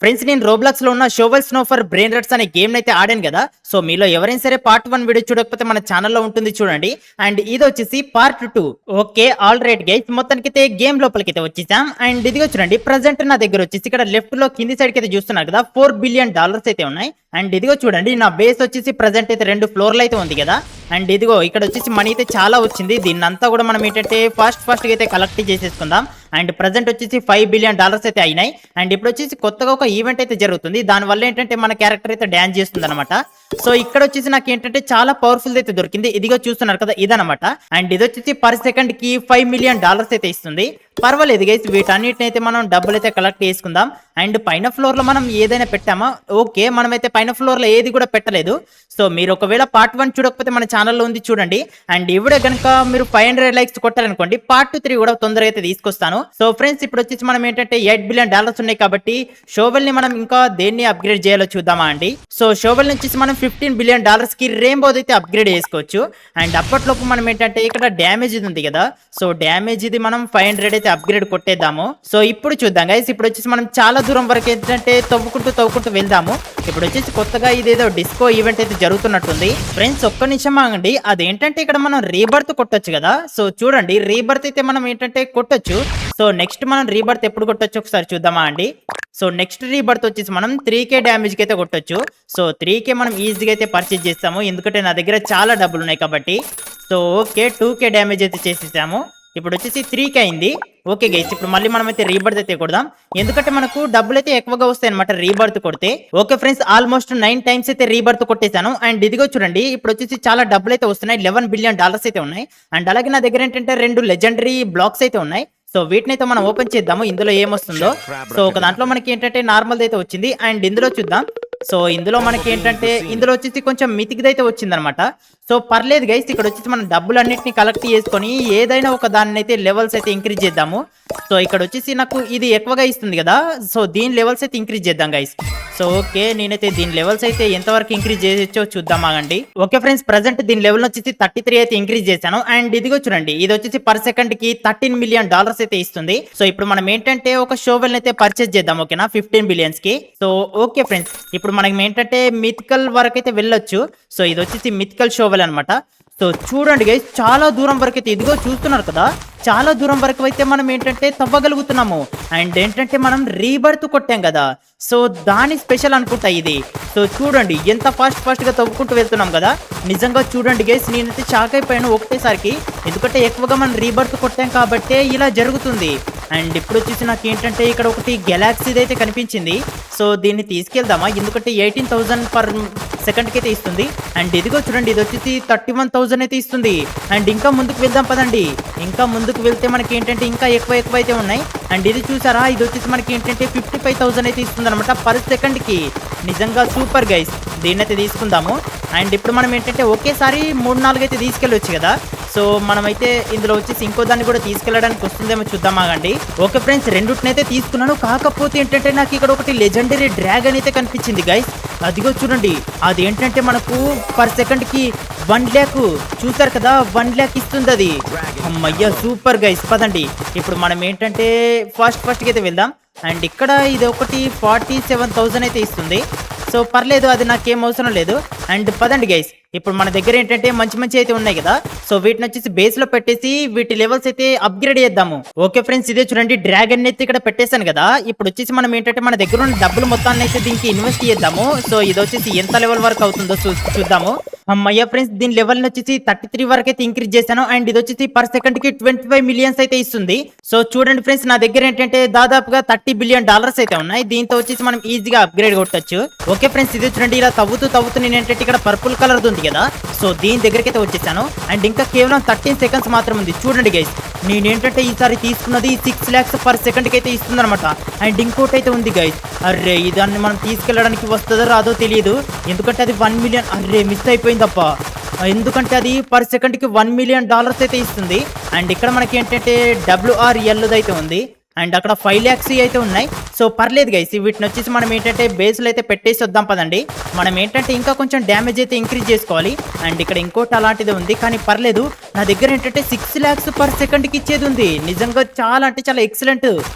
Friends నేను Roblox లో ఉన్న షోవెల్ స్నోఫర్ బ్రెయిన్ రట్స్ అనే గేమ్ అయితే ఆడాను కదా. సో మీలో ఎవరైనా సరే పార్ట్ 1 వీడియో చూడకపోతే మన ఛానల్లో ఉంటుంది చూడండి. అండ్ ఇది వచ్చేసి part 2. Okay all right guys, మొత్తానికైతే గేమ్ లోపలికైతే వచ్చేసాం. అండ్ ఇదిగో చూడండి, ప్రజెంట్ నా దగ్గర వచ్చేసి ఇక్కడ లెఫ్ట్ లో కింది సైడ్ కి అయితే చూస్తున్నారు కదా, $4 బిలియన్ అయితే ఉన్నాయి. అండ్ ఇదిగో చూడండి, నా బేస్ వచ్చేసి ప్రజెంట్ అయితే 2 ఫ్లోర్లు అయితే ఉంది కదా. అండ్ ఇదిగో ఇక్కడ వచ్చేసి మనీ అయితే చాలా వచ్చింది. దీన్ని అంతా కూడా మనం ఏంటంటే ఫాస్ట్ గా అయితే కలెక్ట్ చేసేసుకుందాం. అండ్ ప్రజెంట్ వచ్చేసి $5 బిలియన్ అయితే అయినాయి. అండ్ ఇప్పుడు వచ్చేసి కొత్తగా ఒక ఈవెంట్ అయితే జరుగుతుంది. దానివల్ల ఏంటంటే మన క్యారెక్టర్ అయితే డాన్స్ చేస్తుంది అనమాట. సో ఇక్కడ వచ్చేసి నాకు ఏంటంటే చాలా పవర్ఫుల్ అయితే దొరికింది. ఇదిగో చూస్తున్నారు కదా, ఇదనమాట. అండ్ ఇది వచ్చేసి పర్ సెకండ్ కి $5 మిలియన్ అయితే ఇస్తుంది. పర్వాలేదు గైస్, వీటన్నిటిని అయితే మనం డబ్బులు అయితే కలెక్ట్ చేసుకుందాం. అండ్ పైన ఫ్లోర్ లో మనం ఏదైనా పెట్టామా? ఓకే, మనమైతే పైన ఫ్లోర్ లో ఏది కూడా పెట్టలేదు. సో మీరు ఒకవేళ పార్ట్ 1 చూడకపోతే మన ఛానల్లో ఉంది చూడండి. అండ్ ఇవిడే కనుక మీరు 500 లైక్స్ కొట్టారనుకోండి, పార్ట్ 3 కూడా తొందరగా అయితే తీసుకొస్తాను. సో ఫ్రెండ్స్ ఇప్పుడు వచ్చేసి మనం ఏంటంటే $8 బిలియన్ ఉన్నాయి కాబట్టి షోవెల్ ని మనం ఇంకా దేన్ని అప్గ్రేడ్ చేయాలో చూద్దామా అండి. సో షోవెల్ నుంచి మనం $15 బిలియన్ కి రెయిన్బో అయితే అప్గ్రేడ్ చేసుకోవచ్చు. అండ్ అప్పట్లోపు మనం ఏంటంటే ఇక్కడ డ్యామేజ్ ఇది ఉంది కదా, సో డ్యామేజ్ ఇది మనం 500 అయితే అప్గ్రేడ్ కొట్టేద్దాము. సో ఇప్పుడు చూద్దాం గైస్, ఇప్పుడు వచ్చేసి మనం చాలా దూరం వరకు ఏంటంటే తవ్వుకుంటూ వెళ్దాము. ఇప్పుడు వచ్చేసి కొత్తగా ఇదేదో డిస్కో ఈవెంట్ అయితే జరుగుతున్నట్టుంది. ఫ్రెండ్స్ ఒక్క నిమిషం ఆగండి, అదేంటంటే ఇక్కడ మనం రీబర్త్ కొట్టొచ్చు కదా. సో చూడండి, రీబర్త్ అయితే మనం ఏంటంటే కొట్టొచ్చు. సో నెక్స్ట్ మనం రీబర్త్ ఎప్పుడు కొట్టొచ్చు ఒకసారి చూద్దామా అండి. సో నెక్స్ట్ రీబర్త్ వచ్చేసి మనం 3K డ్యామేజ్ కి అయితే కొట్టొచ్చు. సో 3K మనం ఈజీగా అయితే పర్చేజ్ చేస్తాము, ఎందుకంటే నా దగ్గర చాలా డబ్బులు ఉన్నాయి కాబట్టి. సో ఓకే, 2K డ్యామేజ్ అయితే చేసేసాము. ఇప్పుడు వచ్చేసి 3K అయింది. ఓకే గైస్, ఇప్పుడు మళ్ళీ మనం అయితే రీబర్త్ అయితే కొడదాం, ఎందుకంటే మనకు డబ్బులు అయితే ఎక్కువగా వస్తాయి అనమాట రీబర్త్ కొడితే. ఓకే ఫ్రెండ్స్, ఆల్మోస్ట్ 9 టైమ్స్ అయితే రీబర్త్ కొట్టేశాను. అండ్ ఇదిగో చూడండి, ఇప్పుడు వచ్చేసి చాలా డబ్బులు అయితే వస్తున్నాయి. $11 బిలియన్ అయితే ఉన్నాయి. అండ్ అలాగే నా దగ్గర ఏంటంటే 2 లెజెండరీ బ్లాక్స్ అయితే ఉన్నాయి. సో వీటిని అయితే మనం ఓపెన్ చేద్దాము, ఇందులో ఏమొస్తుందో. సో ఒక దాంట్లో మనకి ఏంటంటే నార్మల్ అయితే వచ్చింది. అండ్ ఇందులో చూద్దాం. సో ఇందులో మనకి ఏంటంటే ఇందులో వచ్చేసి కొంచెం మితికిదైతే వచ్చిందనమాట. సో పర్లేదు గైస్, ఇక్కడ వచ్చేసి మనం డబ్బులు అన్నింటినీ కలెక్ట్ చేసుకొని ఏదైనా ఒక దాన్ని అయితే లెవెల్స్ అయితే ఇంక్రీజ్ చేద్దాము. సో ఇక్కడ వచ్చేసి నాకు ఇది ఎక్కువగా ఇస్తుంది కదా, సో దీని లెవెల్స్ అయితే ఇంక్రీజ్ చేద్దాం గైస్. సో ఓకే, నేనైతే దీని లెవెల్స్ అయితే ఎంతవరకు ఇంక్రీజ్ చేయొచ్చో చూద్దాం ఆగండి. ఓకే ఫ్రెండ్స్, ప్రజెంట్ దీని లెవెల్ వచ్చేసి 33 అయితే ఇంక్రీజ్ చేశాను. అండ్ ఇదిగో చూడండి, ఇది వచ్చేసి పర్ సెకండ్ కి $13 మిలియన్ అయితే ఇస్తుంది. సో ఇప్పుడు మనం ఏంటంటే ఒక షోవెల్ అయితే పర్చేజ్ చేద్దాం, ఓకేనా, 15 బిలియన్స్ కి. సో ఓకే ఫ్రెండ్స్, ఇప్పుడు మనం ఏంటంటే మిథికల్ వరకు అయితే వెళ్ళొచ్చు. సో ఇది వచ్చేసి మిథికల్ షోవెల్ అనమాట. సో చూడండి గైస్, చాలా దూరం వరకు అయితే ఇదిగో చూస్తున్నారు కదా, చాలా దూరం వరకు అయితే మనం ఏంటంటే తవ్వగలుగుతున్నాము. అండ్ ఏంటంటే మనం రీబర్త్ కొట్టాం కదా, సో దాని స్పెషల్ అనుకుంటా ఇది. సో చూడండి ఎంత ఫాస్ట్ గా తవ్వుకుంటూ వెళ్తున్నాం కదా. నిజంగా చూడండి గైస్, నేనైతే షాక్ అయిపోయాను ఒకటేసారికి, ఎందుకంటే ఎక్కువగా మనం రీబర్త్ కొట్టాం కాబట్టే ఇలా జరుగుతుంది. అండ్ ఇప్పుడు వచ్చేసి నాకు ఏంటంటే ఇక్కడ ఒకటి గెలాక్సీది అయితే కనిపించింది. సో దీన్ని తీసుకెళ్దామా, ఎందుకంటే 18,000 పర్ సెకండ్ కి అయితే ఇస్తుంది. అండ్ ఇదిగో చూడండి, ఇది వచ్చేసి 31,000 అయితే ఇస్తుంది. అండ్ ఇంకా ముందుకు వెళ్దాం పదండి. ఇంకా ముందుకు వెళ్తే మనకి ఏంటంటే ఇంకా ఎక్కువ అయితే ఉన్నాయి. అండ్ ఇది చూసారా, ఇది వచ్చేసి మనకి ఏంటంటే 55,000 అయితే ఇస్తుంది అనమాట పర్ సెకండ్ కి. నిజంగా సూపర్ గైస్, దీన్ని అయితే తీసుకుందాము. అండ్ ఇప్పుడు మనం ఏంటంటే ఒకేసారి 3-4 అయితే తీసుకెళ్ళొచ్చు కదా. సో మనమైతే ఇందులో వచ్చేసి ఇంకో దాన్ని కూడా తీసుకెళ్ళడానికి వస్తుందేమో చూద్దాం ఆగండి. ఓకే ఫ్రెండ్స్, రెండుటినైతే తీసుకున్నాను, కాకపోతే ఏంటంటే నాకు ఇక్కడ ఒకటి లెజెండరీ డ్రాగన్ అయితే కనిపించింది గైస్. అదిగో చూడండి, అది ఏంటంటే మనకు పర్ సెకండ్ కి 1 లాక్, చూసారు కదా, 1 లాక్ ఇస్తుంది అది. అమ్మయ్య సూపర్ గైస్, పదండి ఇప్పుడు మనం ఏంటంటే ఫాస్ట్ గా అయితే వెళ్దాం. అండ్ ఇక్కడ ఇది ఒకటి 47,000 అయితే ఇస్తుంది. సో పర్లేదు, అది నాకేం అవసరం లేదు. అండ్ పదండి గైస్, ఇప్పుడు మన దగ్గర ఏంటంటే మంచి అయితే ఉన్నాయి కదా. సో వీటిని వచ్చేసి బేస్ లో పెట్టేసి వీటి లెవెల్స్ అయితే అప్గ్రేడ్ చేద్దాము. ఓకే ఫ్రెండ్స్, ఇదే చూడండి, డ్రాగన్ అయితే ఇక్కడ పెట్టేశాను కదా. ఇప్పుడు వచ్చేసి మనం ఏంటంటే మన దగ్గర ఉన్న డబ్బులు మొత్తాన్ని అయితే దీనికి ఇన్వెస్ట్ చేద్దాము. సో ఇది వచ్చేసి ఎంత లెవెల్ వరకు అవుతుందో చూద్దాము. అమ్మయ్య ఫ్రెండ్స్, దీని లెవెల్ వచ్చేసి 33 వరకు అయితే ఇంక్రీజ్ చేశాను. అండ్ ఇది వచ్చేసి పర్ సెకండ్ కి 25 మిలియన్స్ అయితే ఇస్తుంది. సో చూడండి ఫ్రెండ్స్, నా దగ్గర ఏంటంటే దాదాపుగా $30 బిలియన్ అయితే ఉన్నాయి. దీంతో వచ్చేసి మనం ఈజీగా అప్గ్రేడ్ కొట్టొచ్చు. ఓకే ఫ్రెండ్స్, ఇది చూడండి, ఇలా తవ్వుతూ నేను ఏంటంటే ఇక్కడ పర్పుల్ కలర్ ఉంది కదా, సో దీని దగ్గరికి అయితే వచ్చేసాను. అండ్ ఇంకా కేవలం 13 సెకండ్స్ మాత్రం ఉంది. చూడండి గైస్, నేనేంటంటే ఈసారి తీసుకున్నది 6 lakhs పర్ సెకండ్ కి అయితే ఇస్తుంది అనమాట. అండ్ ఇంకోటి అయితే ఉంది గైస్, అర్రే దాన్ని మనం తీసుకెళ్ళడానికి వస్తుందో రాదో తెలియదు, ఎందుకంటే అది 1 మిలియన్. అర్రే మిస్ అయిపోయిందప్ప, ఎందుకంటే అది పర్ సెకండ్ కి $1 మిలియన్ అయితే ఇస్తుంది. అండ్ ఇక్కడ మనకి ఏంటంటే WRL అయితే ఉంది. అండ్ అక్కడ 5 lakhs అయితే ఉన్నాయి. సో పర్లేదు గైస్, వీటిని వచ్చేసి మనం ఏంటంటే బేస్లో అయితే పెట్టేసి వద్దాం పదండి. మనం ఏంటంటే ఇంకా కొంచెం డ్యామేజ్ అయితే ఇంక్రీజ్ చేసుకోవాలి. అండ్ ఇక్కడ ఇంకోటి అలాంటిది ఉంది, కానీ పర్లేదు. నా దగ్గర ఏంటంటే 6 lakhs per second కి ఇచ్చేది ఉంది. నిజంగా చాలా అంటే చాలా excellent.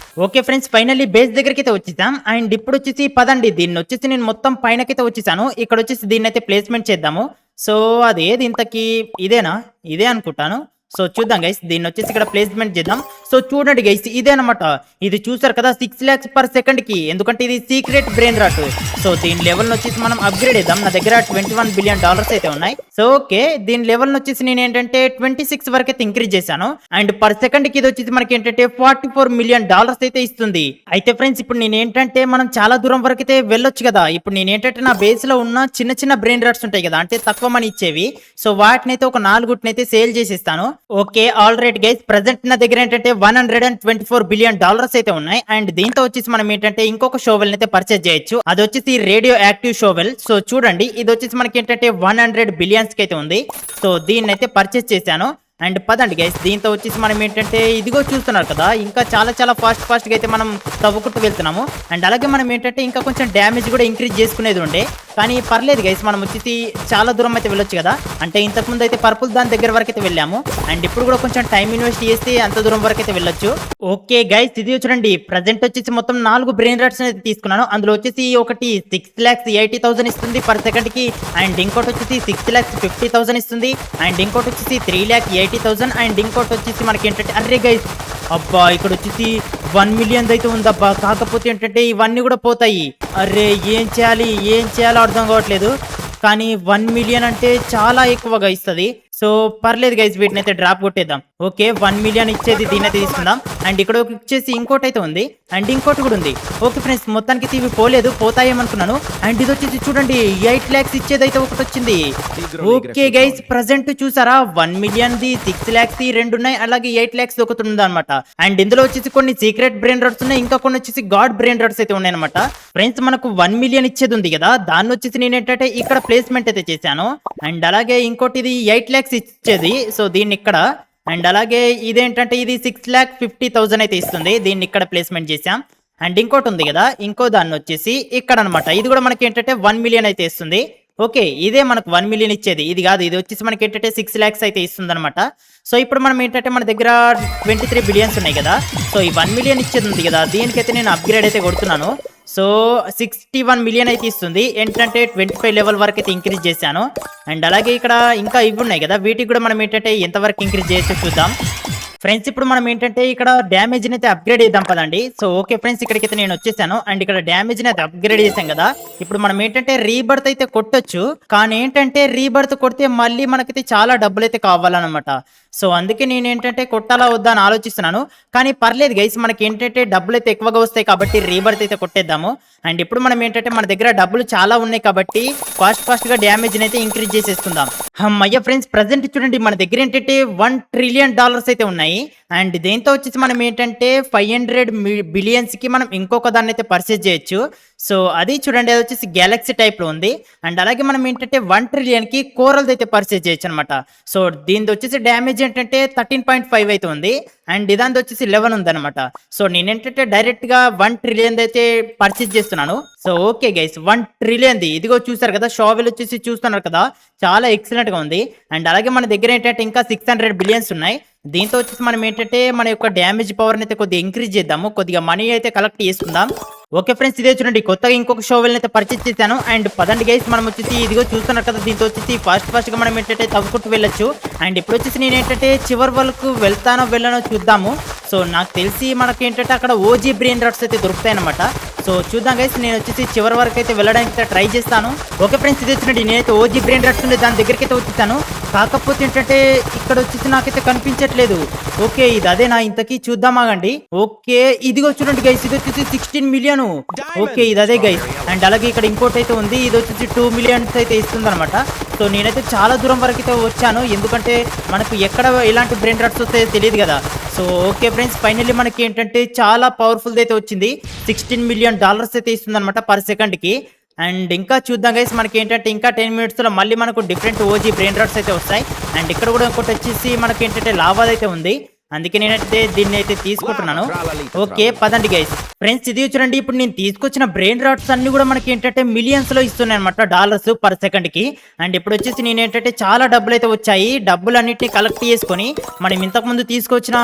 Okay friends, finally base దగ్గరికి అయితే వచ్చేసాం. అండ్ ఇప్పుడు వచ్చేసి పదండి, దీన్ని వచ్చేసి నేను మొత్తం పైనకైతే వచ్చేసాను. ఇక్కడ వచ్చేసి దీన్ని అయితే ప్లేస్మెంట్ చేద్దాము. సో అదేది ఇంతకీ ఇదేనా? ఇదే అనుకుంటాను. సో చూద్దాం గైస్, దీన్ని వచ్చేసి ఇక్కడ ప్లేస్మెంట్ చేద్దాం. సో చూడండి గైస్, ఇదే అనమాట. ఇది చూసారు కదా 6 lakhs per second కి, ఎందుకంటే ఇది సీక్రెట్ బ్రెయిన్ రాట్. సో దీని లెవెల్ వచ్చేసి మనం అప్గ్రేడ్ చేద్దాం. నా దగ్గర $21 billion అయితే ఉన్నాయి. సో ఓకే, దీని లెవెల్ వచ్చేసి నేను ఏంటంటే 26 వరకు అయితే ఇంక్రీజ్ చేశాను. అండ్ పర్ సెకండ్ కి ఇది వచ్చేసి మనకి ఏంటంటే $44 million అయితే ఇస్తుంది. అయితే ఫ్రెండ్స్, ఇప్పుడు నేను ఏంటంటే మనం చాలా దూరం వరకు అయితే వెళ్ళొచ్చు కదా. ఇప్పుడు నేను ఏంటంటే నా బేస్ లో ఉన్న చిన్న చిన్న బ్రెయిన్ రాట్స్ ఉంటాయి కదా, అంటే తక్కువ మనీ ఇచ్చేవి. సో వాటిని అయితే ఒక 4 అయితే సేల్ చేసిస్తాను. Okay all right guys, present నా దగ్గర ఏంటంటే $124 billion అయితే ఉన్నాయి. అండ్ దీంతో వచ్చేసి మనం ఏంటంటే ఇంకొక షోవెల్ అయితే పర్చేజ్ చేయొచ్చు. అది వచ్చేసి రేడియో యాక్టివ్ షోవెల్. సో చూడండి, ఇది వచ్చేసి మనకి ఏంటంటే 100 billions కి అయితే ఉంది. సో దీన్ని అయితే పర్చేజ్ చేశాను. అండ్ పదండి గైస్, దీంతో వచ్చేసి మనం ఏంటంటే ఇదిగో చూస్తున్నారు కదా, ఇంకా చాలా చాలా ఫాస్ట్ గా అయితే మనం తవ్వుకుంటూ వెళ్తున్నాము. అండ్ అలాగే మనం ఏంటంటే ఇంకా కొంచెం డ్యామేజ్ కూడా ఇంక్రీజ్ చేసుకునేది ఉండే, కానీ పర్లేదు గైస్, మనం వచ్చేసి చాలా దూరం అయితే వెళ్ళొచ్చు కదా. అంటే ఇంతకుముందు అయితే పర్పుల్ దాని దగ్గర వరకు అయితే వెళ్ళాము. అండ్ ఇప్పుడు కూడా కొంచెం టైం ఇన్వెస్ట్ చేస్తే అంత దూరం వరకు అయితే వెళ్ళొచ్చు. ఓకే గైస్, ఇది చూడండి, ప్రజెంట్ వచ్చేసి మొత్తం 4 బ్రెయిన్ రాట్స్ అయితే తీసుకున్నాను. అందులో వచ్చేసి ఒకటి 6,80,000 ఇస్తుంది పర్ సెకండ్ కి. అండ్ ఇంకోటి వచ్చేసి 6,50,000 ఇస్తుంది. అండ్ ఇంకోటి వచ్చేసి 3,80,000. అండ్ ఇంకోటి వచ్చేసి మనకి ఏంటంటే అరే గైస్, అబ్బా ఇక్కడ వచ్చేసి 1 million అయితే ఉందబ్బా. కాకపోతే ఏంటంటే ఇవన్నీ కూడా పోతాయి. అరే ఏం చేయాలో అర్థం కావట్లేదు. కానీ 1 million అంటే చాలా ఎక్కువగా ఇస్తుంది. సో పర్లేదు గైస్, వీటిని అయితే డ్రాప్ కొట్టేద్దాం. ఓకే 1 million ఇచ్చేది దీని అయితే తీసుకుందాం. అండ్ ఇక్కడ వచ్చేసి ఇంకోటి అయితే ఉంది. అండ్ ఇంకోటి కూడా ఉంది. ఓకే ఫ్రెండ్స్, మొత్తానికి ఇవి పోతాయేమనుకున్నాను. అండ్ ఇది వచ్చేసి చూడండి 8 lakhs ఇచ్చేది అయితే ఒకటి వచ్చింది. ఓకే గైస్, ప్రజెంట్ చూసారా 1 million ది, 6 lakhs ది 2 ఉన్నాయి, అలాగే 8 lakhs ఒకటి ఉంది అనమాట. అండ్ ఇందులో వచ్చేసి కొన్ని సీక్రెట్ బ్రెయిన్ రాట్స్ ఉన్నాయి, ఇంకా కొన్ని వచ్చేసి గాడ్ బ్రెయిన్ రాట్స్ అయితే ఉన్నాయి అనమాట. ఫ్రెండ్స్, మనకు 1 million ఇచ్చేది ఉంది కదా, దాన్ని వచ్చేసి నేను ఏంటంటే ఇక్కడ ప్లేస్మెంట్ అయితే చేశాను. అండ్ అలాగే ఇంకోటి ఇది 8 lakhs ఇచ్చేది. సో దీన్ని ఇక్కడ, అండ్ అలాగే ఇదేంటంటే ఇది 6,50,000 అయితే ఇస్తుంది. దీన్ని ఇక్కడ ప్లేస్మెంట్ చేసాం. అండ్ ఇంకోటి ఉంది కదా, ఇంకో దాన్ని వచ్చేసి ఇక్కడ అనమాట. ఇది కూడా మనకి ఏంటంటే 1 million అయితే ఇస్తుంది. ఓకే, ఇదే మనకు 1 million ఇచ్చేది, ఇది కాదు. ఇది వచ్చేసి మనకి ఏంటంటే 6 lakhs అయితే ఇస్తుంది అనమాట. సో ఇప్పుడు మనం ఏంటంటే మన దగ్గర 23 billions ఉన్నాయి కదా. సో ఈ 1 million ఇచ్చేది ఉంది కదా, దీనికైతే నేను అప్గ్రేడ్ అయితే కొడుతున్నాను. సో 61 million అయితే ఇస్తుంది. ఏంటంటే 25 level వరకు అయితే ఇంక్రీజ్ చేశాను. అండ్ అలాగే ఇక్కడ ఇంకా ఇవి ఉన్నాయి కదా, వీటికి కూడా మనం ఏంటంటే ఎంతవరకు ఇంక్రీజ్ చేయొచ్చో చూద్దాం. ఫ్రెండ్స్, ఇప్పుడు మనం ఏంటంటే ఇక్కడ డ్యామేజ్ అయితే అప్గ్రేడ్ చేద్దాం పదండి. సో ఓకే ఫ్రెండ్స్, ఇక్కడికైతే నేను వచ్చేసాను. అండ్ ఇక్కడ డ్యామేజ్ అయితే అప్గ్రేడ్ చేసాం కదా. ఇప్పుడు మనం ఏంటంటే రీబర్త్ అయితే కొట్టొచ్చు, కానీ ఏంటంటే రీబర్త్ కొడితే మళ్ళీ మనకైతే చాలా డబ్బులు అయితే కావాలన్నమాట. సో అందుకే నేను ఏంటంటే కొట్టాలా వద్దా అని ఆలోచిస్తున్నాను. కానీ పర్లేదు గైస్, మనకి ఏంటంటే డబ్బులు అయితే ఎక్కువగా వస్తాయి కాబట్టి రీబర్త్ అయితే కొట్టేద్దాము. అండ్ ఇప్పుడు మనం ఏంటంటే మన దగ్గర డబ్బులు చాలా ఉన్నాయి కాబట్టి ఫాస్ట్ గా డ్యామేజ్ అయితే ఇంక్రీజ్ చేసేసుకుందాం. అయ్యా ఫ్రెండ్స్, ప్రజెంట్ చూడండి మన దగ్గర ఏంటంటే $1 trillion అయితే ఉన్నాయి. అండ్ దీంతో వచ్చేసి మనం ఏంటంటే 500 billions కి మనం ఇంకొక దాన్ని అయితే పర్చేజ్ చేయొచ్చు. సో అది చూడండి, అది వచ్చేసి గ్యాలక్సీ టైప్ లో ఉంది. అండ్ అలాగే మనం ఏంటంటే 1 trillion కి కోరల్ అయితే పర్చేజ్ చేయొచ్చు అనమాట. సో దీంతో వచ్చేసి డ్యామేజ్ ఏంటంటే 13.5 అయితే ఉంది. అండ్ ఇదాంతో వచ్చేసి 11 ఉంది అనమాట. సో నేను ఏంటంటే డైరెక్ట్ గా 1 trillion అయితే పర్చేజ్ చేస్తున్నాను. So okay guys, 1 trillion the ఇదిగో చూసారు కదా, షావెల్ వచ్చేసి చూస్తున్నారు కదా, చాలా ఎక్సలెంట్ గా ఉంది. అండ్ అలాగే మన దగ్గర ఏంటంటే ఇంకా 600 billions ఉన్నాయి. దీంతో వచ్చేసి మనం ఏంటంటే మన యొక్క డ్యామేజ్ పవర్ అయితే కొద్దిగా ఇంక్రీజ్ చేద్దాము, కొద్దిగా మనీ అయితే కలెక్ట్ చేసుకుందాం. ఓకే ఫ్రెండ్స్, ఇదే చూడండి, కొత్తగా ఇంకొక షోవెల్ అయితే పర్చేజ్ చేశాను. అండ్ పదండి గైస్, మనం వచ్చేసి ఇదిగో చూస్తున్నారు కదా, దీంతో వచ్చేసి ఫాస్ట్ గా మనం ఏంటంటే తవ్వుకుంటూ వెళ్ళొచ్చు. అండ్ ఇప్పుడు వచ్చేసి నేను ఏంటంటే చివరి వరకు వెళ్ళనో చూద్దాము. సో నాకు తెలిసి మనకి ఏంటంటే అక్కడ ఓజీ బ్రెయిన్ రాట్స్ అయితే దొరుకుతాయి అనమాట. సో చూద్దాం గైస్, నేను వచ్చేసి చివరి వరకు అయితే వెళ్ళడానికి ట్రై చేస్తాను. ఓకే ఫ్రెండ్స్, ఇదే చూడండి, నేనైతే ఓజీ బ్రెయిన్ రాట్స్ ఉండే దాని దగ్గరికి అయితే వచ్చేసాను. కాకపోతే ఏంటంటే ఇక్కడ వచ్చేసి నాకైతే కనిపించట్లేదు. ఓకే, ఇది అదేనా ఇంతకీ చూద్దాం ఆగండి. ఓకే, ఇదిగో చూడండి గైస్, ఇది వచ్చేసి 16 million. ఓకే, ఇది అదే గైస్. అండ్ అలాగే ఇక్కడ ఇంకోటి అయితే ఉంది, ఇది వచ్చేసి 2 million అయితే ఇస్తుంది అనమాట. సో నేనైతే చాలా దూరం వరకు అయితే వచ్చాను, ఎందుకంటే మనకు ఎక్కడ ఇలాంటి బ్రెయిన్ రాట్స్ వస్తాయో తెలియదు కదా. సో ఓకే ఫ్రెండ్స్, ఫైనల్లీ మనకి ఏంటంటే చాలా పవర్ఫుల్ అయితే వచ్చింది. $16 million అయితే ఇస్తుంది అనమాట పర్ సెకండ్ కి. అండ్ ఇంకా చూద్దాం గైస్, మనకి ఏంటంటే ఇంకా 10 minutes లో మళ్ళీ మనకు డిఫరెంట్ ఓజీ బ్రెయిన్ రాట్స్ అయితే వస్తాయి. అండ్ ఇక్కడ కూడా ఇంకోటి వచ్చేసి మనకి ఏంటంటే లావా అయితే ఉంది. అందుకే నేనైతే దీన్ని అయితే తీసుకుంటున్నాను. ఓకే పదండి గైస్. ఫ్రెండ్స్ ఇది చూడండి, ఇప్పుడు నేను తీసుకొచ్చిన బ్రెయిన్ రాట్స్ అన్ని కూడా మనకి ఏంటంటే మిలియన్స్ లో ఇస్తున్నాయి అనమాట, డాలర్స్ పర్ సెకండ్ కి. అండ్ ఇప్పుడు వచ్చేసి నేను ఏంటంటే చాలా డబ్బులు అయితే వచ్చాయి. డబ్బులు అన్నిటిని కలెక్ట్ చేసుకొని మనం ఇంతకు ముందు తీసుకొచ్చిన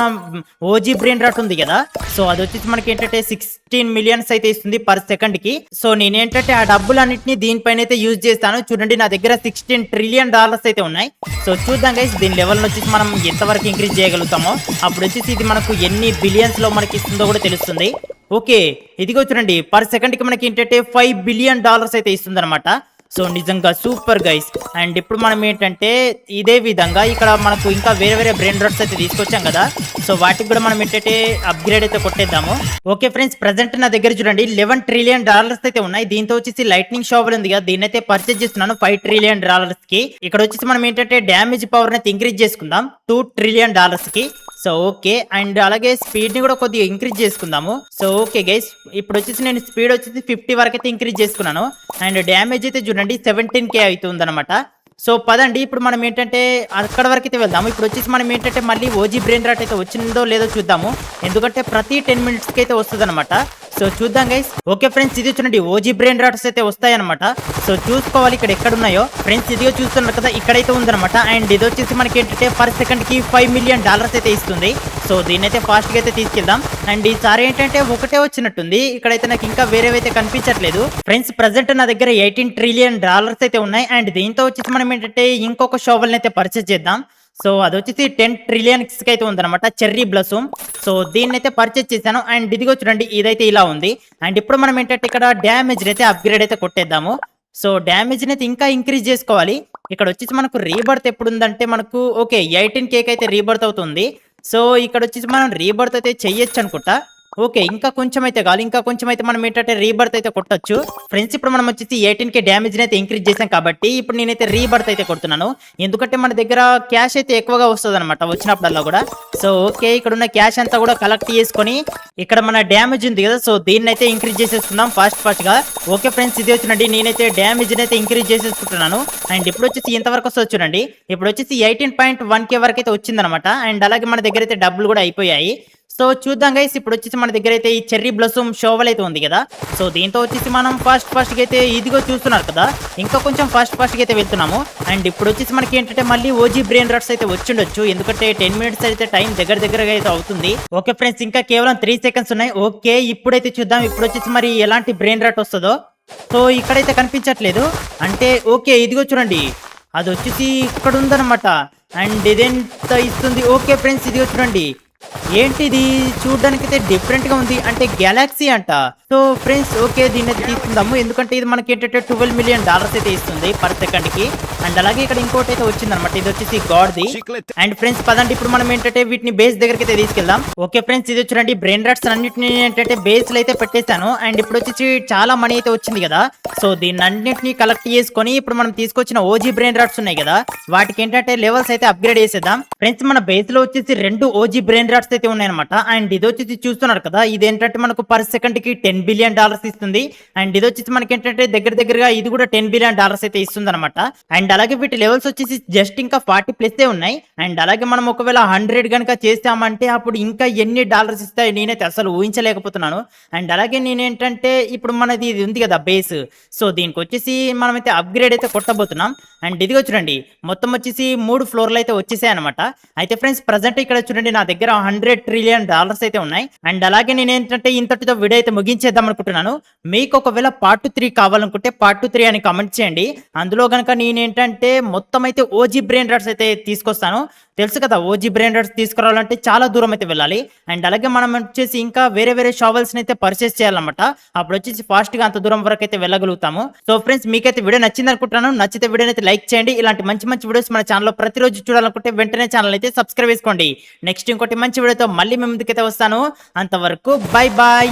ఓజీ బ్రెయిన్ రాట్ ఉంది కదా, సో అది వచ్చేసి మనకి ఏంటంటే 16 మిలియన్స్ అయితే ఇస్తుంది పర్ సెకండ్ కి. సో నేనేంటంటే ఆ డబ్బులు అన్నిటిని దీనిపైన అయితే యూజ్ చేస్తాను. చూడండి నా దగ్గర 16 ట్రిలియన్ డాలర్స్ అయితే ఉన్నాయి. సో చూద్దాం గైస్ దీని లెవెల్ వచ్చేసి మనం ఎంతవరకు ఇంక్రీజ్ చేయగలుగుతామో. అప్పుడు వచ్చేసి ఇది మనకు ఎన్ని బిలియన్స్ లో మనకి ఇస్తుందో కూడా తెలుస్తుంది. ఓకే ఇదిగో చూడండి, పర్ సెకండ్ కి మనకి ఏంటంటే 5 బిలియన్ డాలర్స్ అయితే ఇస్తుంది అనమాట. సో నిజంగా సూపర్ గైస్. అండ్ ఇప్పుడు మనం ఏంటంటే ఇదే విధంగా ఇక్కడ మనకు ఇంకా వేరే వేరే బ్రెయిన్ రాట్స్ అయితే తీసుకొచ్చాం కదా, సో వాటికి కూడా మనం ఏంటంటే అప్గ్రేడ్ అయితే కొట్టేద్దాము. ఓకే ఫ్రెండ్స్, ప్రెసెంట్ నా దగ్గర చూడండి 11 ట్రిలియన్ డాలర్స్ అయితే ఉన్నాయి. దీంతో వచ్చేసి లైట్నింగ్ షావర్ ఉంది కదా, దీన్ని అయితే పర్చేజ్ చేస్తున్నాను 5 ట్రిలియన్ డాలర్స్ కి. ఇక్కడ వచ్చేసి మనం ఏంటంటే డ్యామేజ్ పవర్ అయితే ఇంక్రీజ్ చేసుకుందాం 2 ట్రిలియన్ డాలర్స్ కి. సో ఓకే, అండ్ అలాగే స్పీడ్ ని కూడా కొద్దిగా ఇంక్రీజ్ చేసుకుందాము. సో ఓకే గైస్, ఇప్పుడు వచ్చేసి నేను స్పీడ్ వచ్చేసి 50 వరకు అయితే ఇంక్రీజ్ చేసుకున్నాను. అండ్ డ్యామేజ్ అయితే చూడండి 17K అవుతుంది అనమాట. సో పదండి ఇప్పుడు మనం ఏంటంటే అక్కడ వరకు అయితే వెళ్దాము. ఇప్పుడు వచ్చేసి మనం ఏంటంటే మళ్ళీ ఓజీ బ్రెయిన్ రాట్ అయితే వచ్చిందో లేదో చూద్దాము, ఎందుకంటే ప్రతి 10 minutes కి అయితే వస్తుంది అనమాట. సో చూద్దాం గైస్. ఓకే ఫ్రెండ్స్ ఇది చూడండి ఓజీ బ్రెయిన్ రాట్స్ అయితే వస్తాయన్నమాట. సో చూసుకోవాలి ఇక్కడ ఎక్కడ ఉన్నాయో. ఫ్రెండ్స్ ఇదిగో చూస్తున్నారు కదా, ఇక్కడైతే ఉందన్నమాట. అండ్ ఇది వచ్చేసి మనకి ఏంటంటే పర్ సెకండ్ కి 5 మిలియన్ డాలర్స్ అయితే ఇస్తుంది. సో దీన్ని అయితే ఫాస్ట్ గా అయితే తీసుకెళ్దాం. అండ్ ఈసారి ఏంటంటే ఒకటే వచ్చినట్టుంది, ఇక్కడైతే నాకు ఇంకా వేరేవైతే కనిపించట్లేదు. ఫ్రెండ్స్ ప్రెసెంట్ నా దగ్గర 18 ట్రిలియన్ డాలర్స్ అయితే ఉన్నాయి. అండ్ దీంతో వచ్చేసి మనం ఏంటంటే ఇంకొక షోవెల్ అయితే పర్చేజ్ చేద్దాం. సో అది వచ్చేసి 10 ట్రిలియన్స్ కి అయితే ఉందన్నమాట, చెర్రీ బ్లసూమ్. సో దీన్ని అయితే పర్చేజ్ చేశాను. అండ్ ఇదిగో చూడండి ఇదైతే ఇలా ఉంది. అండ్ ఇప్పుడు మనం ఏంటంటే ఇక్కడ డ్యామేజ్ అయితే అప్గ్రేడ్ అయితే కొట్టేద్దాము. సో డ్యామేజ్ అయితే ఇంకా ఇంక్రీజ్ చేసుకోవాలి. ఇక్కడ వచ్చేసి మనకు రీబర్త్ ఎప్పుడు ఉందంటే మనకు ఓకే 18K అయితే రీబర్త్ అవుతుంది. సో ఇక్కడ వచ్చేసి మనం రీబర్త్ అయితే చెయ్యొచ్చు అనుకుంటా. ఓకే ఇంకా కొంచెం అయితే కావాలి, ఇంకా కొంచెం అయితే మనం ఏంటంటే రీబర్త్ అయితే కొట్టొచ్చు. ఫ్రెండ్స్ ఇప్పుడు మనం వచ్చేసి 18K డ్యామేజ్ అయితే ఇంక్రీజ్ చేసాం కాబట్టి ఇప్పుడు నేనైతే రీబర్త్ అయితే కొడుతున్నాను, ఎందుకంటే మన దగ్గర క్యాష్ అయితే ఎక్కువగా వస్తుంది అనమాట వచ్చినప్పుడల్లా కూడా. సో ఓకే ఇక్కడ ఉన్న క్యాష్ అంతా కూడా కలెక్ట్ చేసుకొని ఇక్కడ మన డ్యామేజ్ ఉంది కదా, సో దీన్ని అయితే ఇంక్రీజ్ చేసేసుకుందాం ఫాస్ట్ గా. ఓకే ఫ్రెండ్స్ ఇది వచ్చినండి, నేనైతే డ్యామేజ్ అయితే ఇంక్రీజ్ చేసేసుకుంటున్నాను. అండ్ ఇప్పుడు వచ్చేసి ఎంతవరకు వస్తుంది చూడండి, ఇప్పుడు వచ్చేసి 18.1K వరకు అయితే వచ్చిందనమాట. అండ్ అలాగే మన దగ్గర అయితే డబ్బులు కూడా అయిపోయాయి. సో చూద్దాం గైస్, ఇప్పుడు వచ్చేసి మన దగ్గర అయితే ఈ చెర్రీ బ్లసూమ్ షోవెల్ అయితే ఉంది కదా, సో దీంతో వచ్చేసి మనం ఫాస్ట్ గా అయితే ఇదిగో చూస్తున్నారు కదా, ఇంకా కొంచెం ఫాస్ట్ గా అయితే వెళ్తున్నాము. అండ్ ఇప్పుడు వచ్చేసి మనకి ఏంటంటే మళ్ళీ ఓజీ బ్రెయిన్ రాట్స్ అయితే వచ్చిండొచ్చు, ఎందుకంటే 10 minutes అయితే టైం దగ్గరగా అయితే అవుతుంది. ఓకే ఫ్రెండ్స్ ఇంకా కేవలం 3 seconds ఉన్నాయి. ఓకే ఇప్పుడైతే చూద్దాం, ఇప్పుడు వచ్చేసి మరి ఎలాంటి బ్రెయిన్ రాట్ వస్తుందో. సో ఇక్కడైతే కనిపించట్లేదు, అంటే ఓకే ఇదిగో చూడండి అది వచ్చేసి ఇక్కడ ఉందన్నమాట. అండ్ ఇదెంత ఇస్తుంది. ఓకే ఫ్రెండ్స్ ఇదిగో చూడండి, ఏంటిది చూడడానికి అయితే డిఫరెంట్ గా ఉంది, అంటే గెలాక్సీ అంట. సో ఫ్రెండ్స్ ఓకే దీన్ని అయితే తీసుకుందాము, ఎందుకంటే ఇది మనకి ఏంటంటే 12 మిలియన్ డాలర్స్ అయితే ఇస్తుంది పర్ సెకండ్ కి. అండ్ అలాగే ఇక్కడ ఇంకోటి అయితే వచ్చింది అనమాట, ఇది వచ్చేసి గాడ్ ది. అండ్ ఫ్రెండ్స్ పదండి ఇప్పుడు మనం ఏంటంటే వీటిని బేస్ దగ్గరికి అయితే తీసుకెళ్దాం. ఓకే ఫ్రెండ్స్ ఇది చూడండి బ్రెయిన్ రాట్స్ అన్నిటిని ఏంటంటే బేస్ లో అయితే పెట్టేశాను. అండ్ ఇప్పుడు వచ్చేసి చాలా మనీ అయితే వచ్చింది కదా, సో దీన్ని అన్నింటినీ కలెక్ట్ చేసుకొని ఇప్పుడు మనం తీసుకొచ్చిన ఓజీ బ్రెయిన్ రాట్స్ ఉన్నాయి కదా, వాటికి ఏంటంటే లెవెల్స్ అయితే అప్గ్రేడ్ చేసేద్దాం. ఫ్రెండ్స్ మన బేస్ లో వచ్చేసి 2 ఓజీ బ్రెయిన్ రాట్స్ అయితే ఉన్నాయన్నమాట. అండ్ ఇది వచ్చేసి చూస్తున్నారు కదా, ఇది ఏంటంటే మనకు పర్ సెకండ్ కి 10 బిలియన్ డాలర్స్ ఇస్తుంది. అండ్ ఇది వచ్చేసి మనకి ఏంటంటే దగ్గరగా ఇది కూడా 10 బిలియన్ డాలర్స్ అయితే ఇస్తుంది అనమాట. అండ్ అలాగే వీటి లెవెల్స్ వచ్చేసి జస్ట్ ఇంకా 40+ ఉన్నాయి. అండ్ అలాగే మనం ఒకవేళ 100 కనుక చేస్తామంటే అప్పుడు ఇంకా ఎన్ని డాలర్స్ ఇస్తాయి నేనైతే అసలు ఊహించలేకపోతున్నాను. అండ్ అలాగే నేనేంటంటే ఇప్పుడు మనది ఇది ఉంది కదా బేస్, సో దీనికి వచ్చేసి మనమైతే అప్గ్రేడ్ అయితే కొట్టబోతున్నాం. అండ్ ఇదిగో చూడండి మొత్తం వచ్చేసి 3 ఫ్లోర్లు అయితే వచ్చేసాయి అనమాట. అయితే ఫ్రెండ్స్ ప్రజెంట్ ఇక్కడ చూడండి నా దగ్గర 100 ట్రిలియన్ డాలర్స్ అయితే ఉన్నాయి. అండ్ అలాగే నేను ఏంటంటే ఇంతటితో వీడియో అయితే ముగించేద్దాం అనుకుంటున్నాను. మీకు ఒకవేళ పార్ట్ 3 కావాలనుకుంటే పార్ట్ 3 అని కామెంట్ చేయండి. అందులో కనుక నేనేంటంటే మొత్తం అయితే ఓజీ బ్రెయిన్ రాట్స్ అయితే తీసుకొస్తాను. తెలుసు కదా ఓజీ బ్రెయిన్ రాట్స్ తీసుకురావాలంటే చాలా దూరం అయితే వెళ్ళాలి. అండ్ అలాగే మనం వచ్చేసి ఇంకా వేరే షావెల్స్ అయితే పర్చేస్ చేయాలన్నమాట, అప్పుడు వచ్చేసి ఫాస్ట్ గా అంత దూరం వరకు అయితే వెళ్ళగలుగుతాము. సో ఫ్రెండ్స్ మీకైతే వీడియో నచ్చింది అనుకుంటున్నాను. నచ్చితే వీడియోని అయితే లైక్ చేయండి. ఇలాంటి మంచి వీడియోస్ మన ఛానల్లో ప్రతిరోజు చూడాలనుకుంటే వెంటనే ఛానల్ అయితే సబ్స్క్రైబ్ చేసుకోండి. నెక్స్ట్ ఇంకోటి మంచి వీడియోతో మళ్ళీ మీ ముందుకైతే వస్తాను. అంతవరకు బై బాయ్.